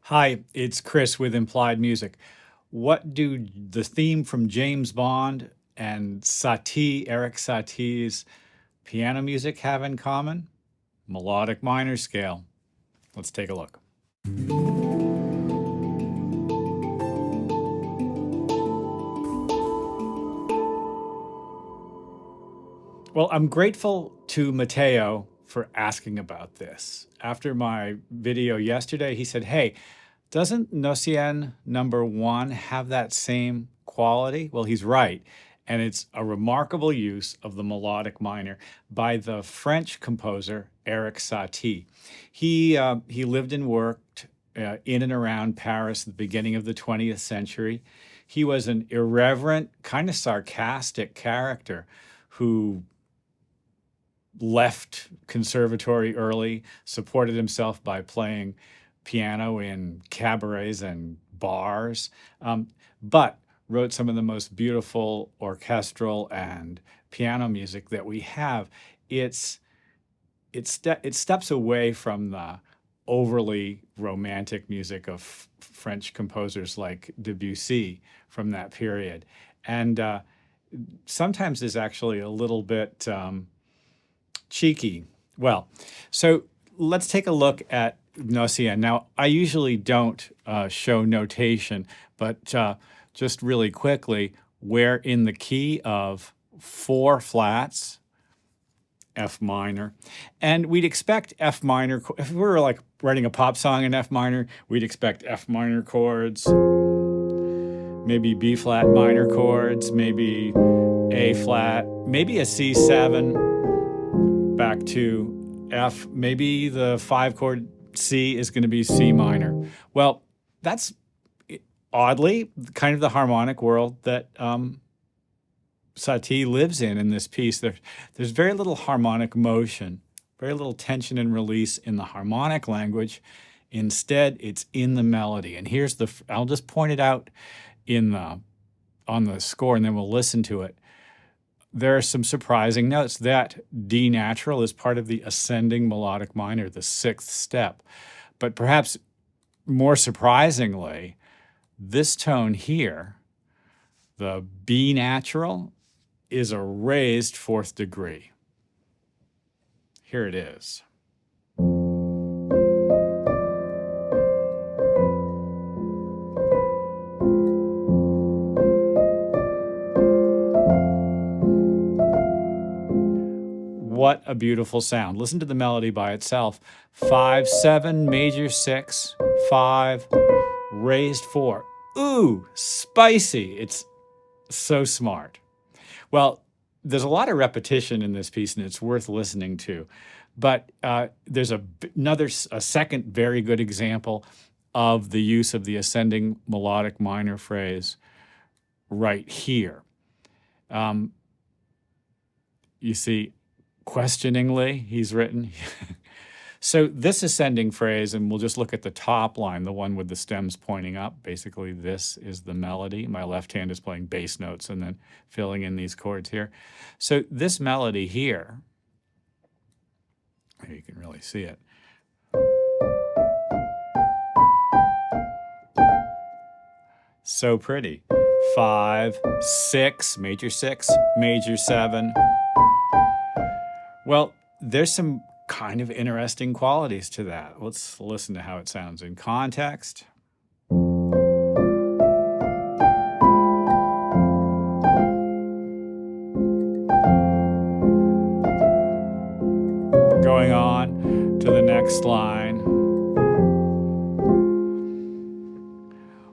Hi, it's Chris with Implied Music. What do the theme from James Bond and Satie, Eric Satie's piano music have in common? Melodic minor scale. Let's take a look. Well, I'm grateful to Matteo for asking about this. After my video yesterday, he said, "Hey, doesn't Gnossienne number one have that same quality?" Well, he's right. And it's a remarkable use of the melodic minor by the French composer Eric Satie. He lived and worked in and around Paris at the beginning of the 20th century. He was an irreverent, kind of sarcastic character who left conservatory early, supported himself by playing piano in cabarets and bars, but wrote some of the most beautiful orchestral and piano music that we have. It's it steps away from the overly romantic music of French composers like Debussy from that period, and sometimes is actually a little bit cheeky. Well, so let's take a look at Gnossienne. Now, I usually don't show notation, but just really quickly, we're in the key of four flats, F minor, and we'd expect F minor, if we were like writing a pop song in F minor, we'd expect F minor chords, maybe B flat minor chords, maybe A flat, maybe a C7, back to F, maybe the five chord C is going to be C minor. Well, that's oddly kind of the harmonic world that Satie lives in this piece. There's very little harmonic motion, very little tension and release in the harmonic language. Instead, it's in the melody. And here's I'll just point it out on the score, and then we'll listen to it. There are some surprising notes. That D natural is part of the ascending melodic minor, the sixth step. But perhaps more surprisingly, this tone here, the B natural, is a raised fourth degree. Here it is. What a beautiful sound. Listen to the melody by itself. 5, 7, major 6, 5, raised 4. Ooh, spicy. It's so smart. Well, there's a lot of repetition in this piece, and it's worth listening to. But there's a second very good example of the use of the ascending melodic minor phrase right here. You see, questioningly, he's written. So this ascending phrase, and we'll just look at the top line, the one with the stems pointing up. Basically, this is the melody. My left hand is playing bass notes and then filling in these chords here. So this melody here, here you can really see it. So pretty. 5, 6, major 6, major 7. Well, there's some kind of interesting qualities to that. Let's listen to how it sounds in context. Going on to the next line.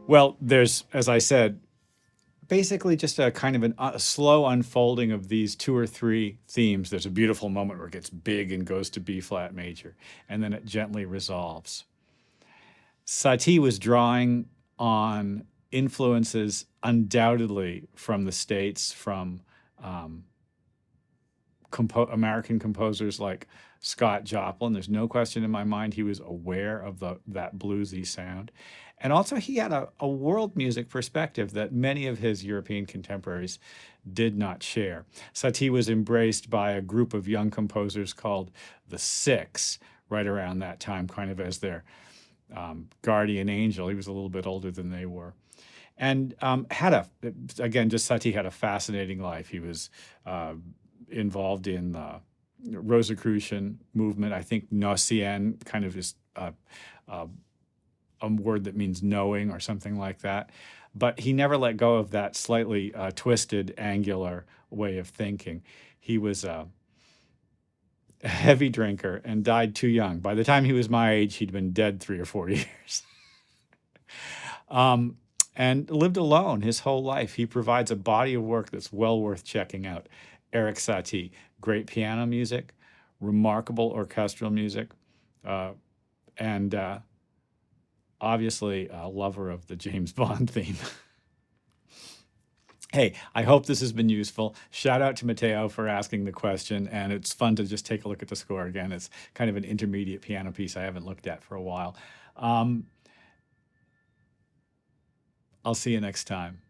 Well, there's, as I said, basically just a kind of a slow unfolding of these two or three themes. There's a beautiful moment where it gets big and goes to B flat major, and then it gently resolves. Satie was drawing on influences undoubtedly from the States, from American composers like Scott Joplin. There's no question in my mind he was aware of that bluesy sound. And also he had a world music perspective that many of his European contemporaries did not share. Satie was embraced by a group of young composers called the Six right around that time, kind of as their guardian angel. He was a little bit older than they were. And again, just Satie had a fascinating life. He was uh, involved in the Rosicrucian movement. I think Gnossienne kind of is uh, a word that means knowing or something like that. But he never let go of that slightly twisted, angular way of thinking. He was a heavy drinker and died too young. By the time he was my age, he'd been dead 3 or 4 years. um, and lived alone his whole life. He provides a body of work that's well worth checking out. Eric Satie, great piano music, remarkable orchestral music, uh, and obviously a lover of the James Bond theme. Hey, I hope this has been useful. Shout out to Matteo for asking the question, and it's fun to just take a look at the score again. It's kind of an intermediate piano piece I haven't looked at for a while. I'll see you next time.